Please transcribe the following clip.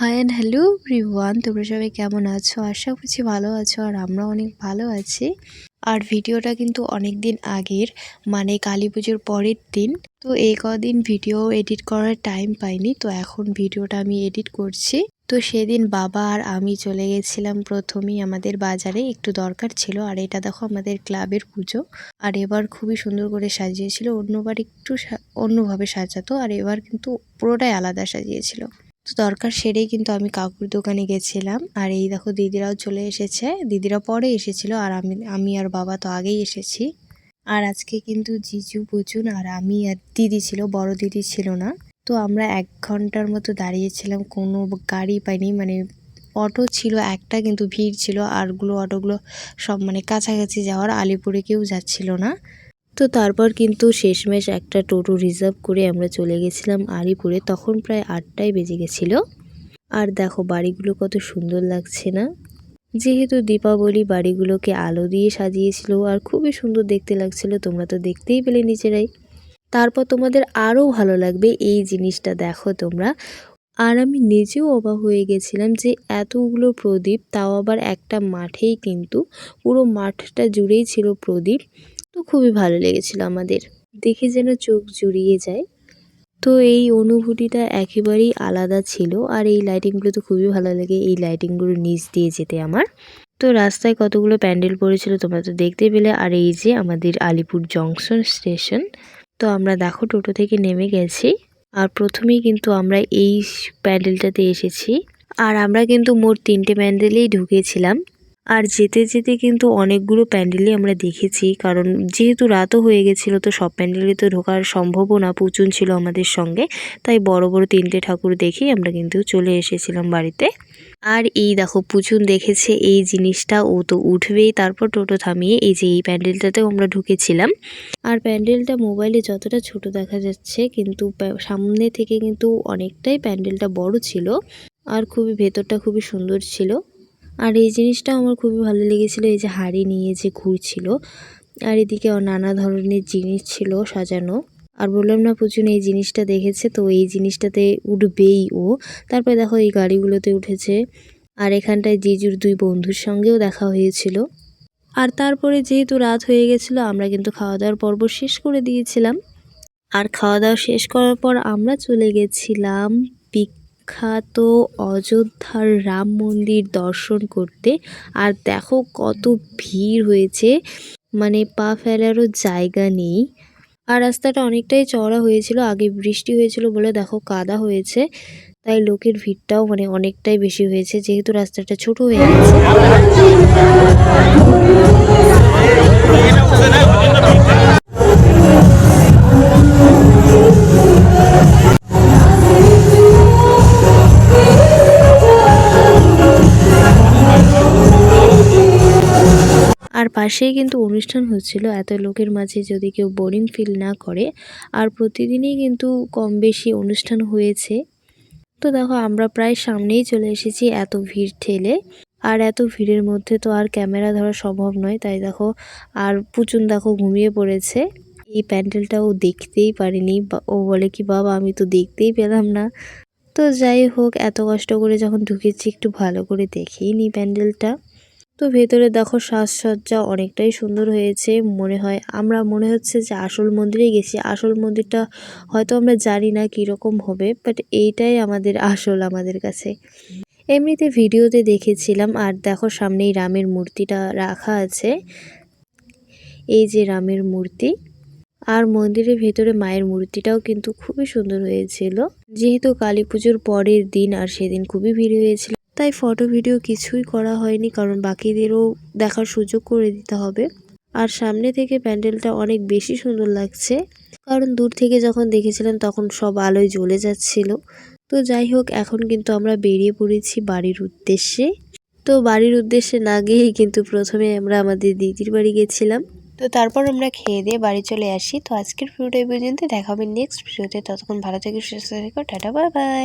High and hello everyone, তোমরা সবাই কেমন আছো? আশা করছি ভালো আছো আর আমরা অনেক ভালো আছি। আর ভিডিওটা কিন্তু অনেক দিন আগের, মানে কালী পুজোর পরের দিন। তো এই কদিন ভিডিও এডিট করার টাইম পাইনি, তো এখন ভিডিওটা আমি এডিট করছি। তো সেদিন বাবা আর আমি চলে গেছিলাম প্রথমেই আমাদের বাজারে, একটু দরকার ছিল। আর এটা দেখো আমাদের ক্লাবের পুজো, আর এবার খুবই সুন্দর করে সাজিয়েছিল। অন্যবার একটু অন্যভাবে সাজাতো, আর এবার কিন্তু পুরোটাই আলাদা সাজিয়েছিল। তো দরকার সেরেই কিন্তু আমি কাকুর দোকানে গেছিলাম। আর এই দেখো দিদিরাও চলে এসেছে, দিদিরা পরে এসেছিল আর আমি আর বাবা তো আগেই এসেছি। আর আজকে কিন্তু জিজু পুচুন আর আমি আর দিদি ছিল, বড় দিদি ছিল না। তো আমরা 1 ঘন্টার মতো দাঁড়িয়েছিলাম, কোনো গাড়ি পাইনি। মানে অটো ছিল একটা, কিন্তু ভিড় ছিল। আরগুলো অটোগুলো সব মানে কাছাকাছি যাওয়ার, আলিপুরে কেউ যাচ্ছিল না। তো তারপর কিন্তু শেষমেশ একটা টোটো রিজার্ভ করে আমরা চলে গেছিলাম আলিপুরে। তখন প্রায় 8টাই বেজে গেছিলো। আর দেখো বাড়িগুলো কত সুন্দর লাগছে না? যেহেতু দীপাবলি, বাড়িগুলোকে আলো দিয়ে সাজিয়েছিল আর খুবই সুন্দর দেখতে লাগছিল। তোমরা তো দেখতেই পেলে নিজেরাই। তারপর তোমাদের আরও ভালো লাগবে এই জিনিসটা দেখো তোমরা। আর আমি নিজেও অবাক হয়ে গেছিলাম যে এতগুলো প্রদীপ, তাও আবার একটা মাঠেই, কিন্তু পুরো মাঠটা জুড়েই ছিল প্রদীপ। তো খুবই ভালো লেগেছিল আমাদের, দেখে যেন চোখ জুড়িয়ে যায়। তো এই অনুভূতিটা একেবারেই আলাদা ছিল। আর এই লাইটিংগুলো তো খুবই ভালো লাগে, এই লাইটিংগুলো নিচ দিয়ে যেতে আমার। তো রাস্তায় কতগুলো প্যান্ডেল পড়েছিল তোমরা তো দেখতে পেলে। আর এই যে আমাদের আলিপুর জংশন স্টেশন। তো আমরা দেখো টোটো থেকে নেমে গেছি। আর প্রথমেই কিন্তু আমরা এই প্যান্ডেলটাতে এসেছি। আর আমরা কিন্তু মোট 3টে প্যান্ডেলেই ঢুকেছিলাম। আর যেতে যেতে কিন্তু অনেকগুলো প্যান্ডেলই আমরা দেখেছি, কারণ যেহেতু রাতও হয়ে গেছিলো, তো সব প্যান্ডেলে তো ঢোকার সম্ভবও না। পুচুন ছিল আমাদের সঙ্গে, তাই বড় বড় 3টে ঠাকুর দেখেই আমরা কিন্তু চলে এসেছিলাম বাড়িতে। আর এই দেখো পুচুন দেখেছে এই জিনিসটা, ও তো উঠবেই। তারপর টোটো থামিয়ে এই যে এই প্যান্ডেলটাতেও আমরা ঢুকেছিলাম। আর প্যান্ডেলটা মোবাইলে যতটা ছোট দেখা যাচ্ছে, কিন্তু সামনে থেকে কিন্তু অনেকটাই প্যান্ডেলটা বড় ছিল। আর খুবই ভেতরটা খুবই সুন্দর ছিল। আর এই জিনিসটা আমার খুবই ভালো লেগেছিল, এই যে হাড়ি নিয়ে যে ঘুরছিল। আর এদিকে নানা ধরনের জিনিস ছিল সাজানো। আর বললাম না পুচুন এই জিনিসটা দেখেছে, তো এই জিনিসটাতে উঠবেই ও। তারপরে দেখো এই গাড়িগুলোতে উঠেছে। আর এখানটায় জিজুর 2 বন্ধুর সঙ্গেও দেখা হয়েছিল। আর তারপরে যেহেতু রাত হয়ে গেছিলো, আমরা কিন্তু খাওয়া দাওয়ার পর্ব শেষ করে দিয়েছিলাম। আর খাওয়া দাওয়া শেষ করার পর আমরা চলে গেছিলাম বিখ্যাত অযোধ্যার রাম মন্দির দর্শন করতে। আর দেখো কত ভিড় হয়েছে, মানে পা ফেলারও জায়গা নেই। আর রাস্তাটা অনেকটাই চওড়া হয়েছিল, আগে বৃষ্টি হয়েছিল বলে দেখো কাদা হয়েছে। তাই লোকের ভিড়টাও মানে অনেকটাই বেশি হয়েছে, যেহেতু রাস্তাটা ছোট হয়ে গেছে। আর পাশেই কিন্তু অনুষ্ঠান হচ্ছিল, এত লোকের মাঝে যদি কেউ বোরিং ফিল না করে। আর প্রতিদিনই কিন্তু কম বেশি অনুষ্ঠান হয়েছে। তো দেখো আমরা প্রায় সামনেই চলে এসেছি এত ভিড় ঠেলে। আর এত ভিড়ের মধ্যে তো আর ক্যামেরা ধরা সম্ভব নয়, তাই দেখো। আর পুচুন দেখো ঘুমিয়ে পড়েছে। এই প্যান্ডেলটা ও দেখতেই পারেনি, ও বলে কি বাবা আমি তো দেখতেই পেলাম না। তো যাই হোক, এত কষ্ট করে যখন ঢুকেছি একটু ভালো করে দেখেই নি প্যান্ডেলটা। তো ভেতরে দেখো সাজসজ্জা অনেকটাই সুন্দর হয়েছে। মনে হচ্ছে যে আসল মন্দিরে গেছি। আসল মন্দিরটা হয়তো আমরা জানি না কীরকম হবে, বাট এইটাই আমাদের আসল আমাদের কাছে। এমনিতে ভিডিওতে দেখেছিলাম। আর দেখো সামনেই রামের মূর্তিটা রাখা আছে, এই যে রামের মূর্তি। আর মন্দিরের ভেতরে মায়ের মূর্তিটাও কিন্তু খুবই সুন্দর হয়েছিল। যেহেতু কালী পুজোর পরের দিন আর সেদিন খুবই ভিড় হয়েছিল, তাই ফটো ভিডিও কিছুই করা হয়নি, কারণ বাকিদেরও দেখার সুযোগ করে দিতে হবে। আর সামনে থেকে প্যান্ডেলটা অনেক বেশি সুন্দর লাগছে, কারণ দূর থেকে যখন দেখেছিলাম তখন সব আলোয় জ্বলে যাচ্ছিল। তো যাই হোক, এখন কিন্তু আমরা বেরিয়ে পড়েছি বাড়ির উদ্দেশ্যে। তো বাড়ির উদ্দেশ্যে না গিয়েই কিন্তু প্রথমে আমরা আমাদের দিদির বাড়ি গেছিলাম। তো তারপর আমরা খেয়ে দিয়ে বাড়ি চলে আসি। তো আজকের ভিডিওটা এই পর্যন্ত, দেখা হবে নেক্সট ভিডিওতে। ততক্ষণ ভালো থেকে সুস্থ থেকো, টাটা বাই বাই।